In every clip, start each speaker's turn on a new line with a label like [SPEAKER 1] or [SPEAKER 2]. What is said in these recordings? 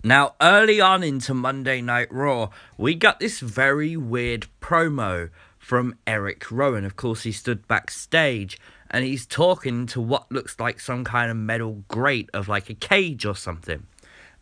[SPEAKER 1] Now, early on into Monday Night Raw, we got this very weird promo from Erick Rowan. Of course, he stood backstage and he's talking to what looks like some kind of metal grate of like a cage or something.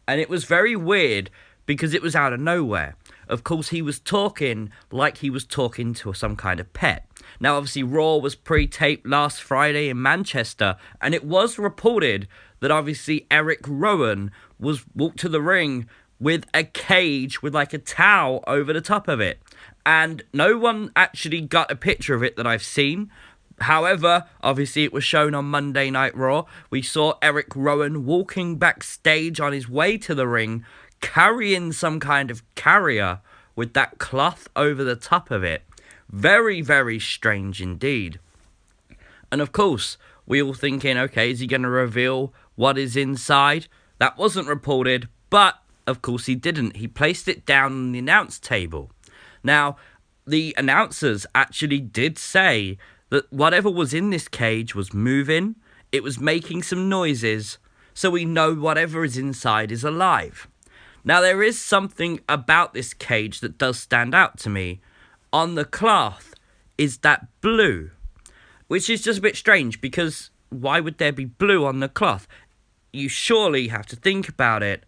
[SPEAKER 1] And it was very weird because it was out of nowhere. Of course, he was talking like he was talking to some kind of pet. Now, obviously, Raw was pre-taped last Friday in Manchester, and it was reported that obviously Erick Rowan was walked to the ring with a cage with like a towel over the top of it. And no one actually got a picture of it that I've seen. However, obviously it was shown on Monday Night Raw. We saw Erick Rowan walking backstage on his way to the ring, carrying some kind of carrier with that cloth over the top of it. Very, very strange indeed. And of course, we all thinking, okay, is he going to reveal what is inside? That wasn't reported, but of course he didn't. He placed it down on the announce table. Now, the announcers actually did say that whatever was in this cage was moving, it was making some noises, so we know whatever is inside is alive. Now, there is something about this cage that does stand out to me. On the cloth is that blue, which is just a bit strange because why would there be blue on the cloth? You surely have to think about it.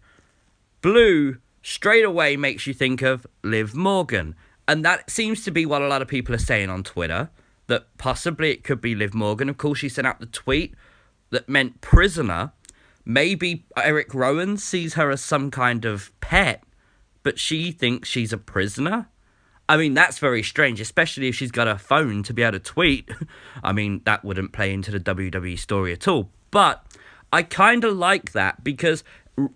[SPEAKER 1] Blue straight away makes you think of Liv Morgan. And that seems to be what a lot of people are saying on Twitter, that possibly it could be Liv Morgan. Of course, she sent out the tweet that meant prisoner. Maybe Erick Rowan sees her as some kind of pet, but she thinks she's a prisoner. I mean, that's very strange, especially if she's got a phone to be able to tweet. I mean, that wouldn't play into the WWE story at all. But I kind of like that because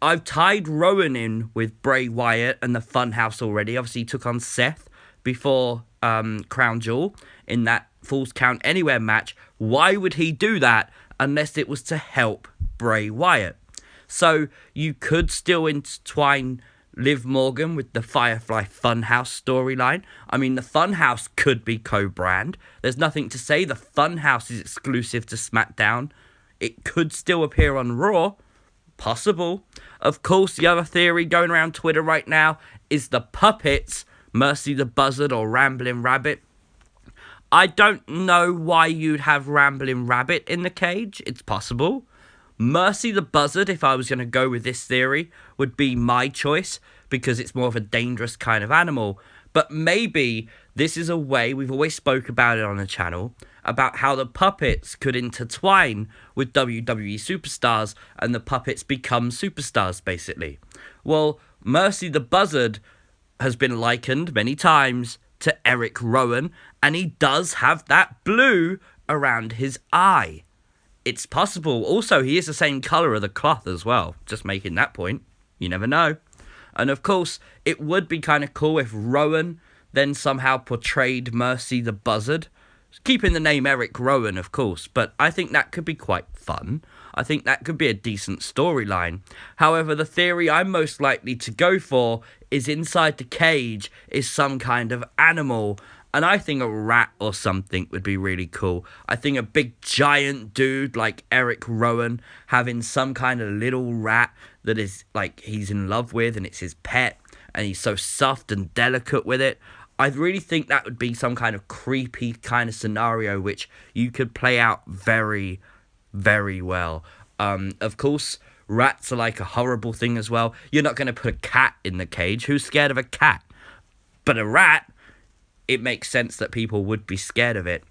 [SPEAKER 1] I've tied Rowan in with Bray Wyatt and the Fun House already. Obviously, he took on Seth before Crown Jewel in that Falls Count Anywhere match. Why would he do that unless it was to help Bray Wyatt? So you could still intertwine Liv Morgan with the Firefly Fun House storyline. I mean, the Fun House could be co-brand. There's nothing to say the Fun House is exclusive to SmackDown. It could still appear on Raw. Possible. Of course, the other theory going around Twitter right now is the puppets, Mercy the Buzzard or Rambling Rabbit. I don't know why you'd have Rambling Rabbit in the cage. It's possible. Mercy the Buzzard, if I was going to go with this theory, would be my choice because it's more of a dangerous kind of animal. But maybe this is a way, we've always spoke about it on the channel, about how the puppets could intertwine with WWE superstars and the puppets become superstars, basically. Well, Mercy the Buzzard has been likened many times to Erick Rowan, and he does have that blue around his eye. It's possible. Also, he is the same colour of the cloth as well. Just making that point. You never know. And of course, it would be kind of cool if Rowan then somehow portrayed Mercy the Buzzard. Keeping the name Erick Rowan, of course. But I think that could be quite fun. I think that could be a decent storyline. However, the theory I'm most likely to go for is inside the cage is some kind of animal. And I think a rat or something would be really cool. I think a big giant dude like Erick Rowan having some kind of little rat that is like he's in love with and it's his pet and he's so soft and delicate with it. I really think that would be some kind of creepy kind of scenario which you could play out very, very well. Of course, rats are like a horrible thing as well. You're not going to put a cat in the cage. Who's scared of a cat? But a rat, it makes sense that people would be scared of it.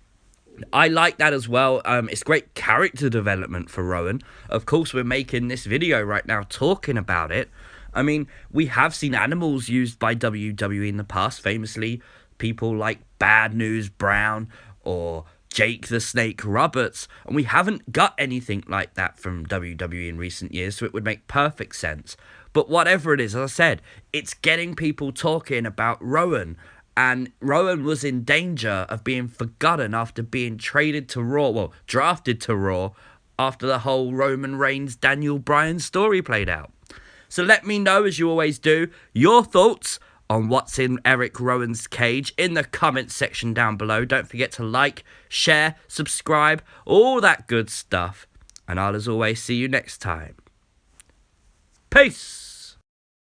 [SPEAKER 1] I like that as well. It's great character development for Rowan. Of course, we're making this video right now talking about it. I mean, we have seen animals used by WWE in the past. Famously, people like Bad News Brown or Jake the Snake Roberts. And we haven't got anything like that from WWE in recent years, so it would make perfect sense. But whatever it is, as I said, it's getting people talking about Rowan. And Rowan was in danger of being forgotten after being traded to Raw, well, drafted to Raw, after the whole Roman Reigns, Daniel Bryan story played out. So let me know, as you always do, your thoughts on what's in Erick Rowan's cage in the comments section down below. Don't forget to like, share, subscribe, all that good stuff. And I'll, as always, see you next time. Peace!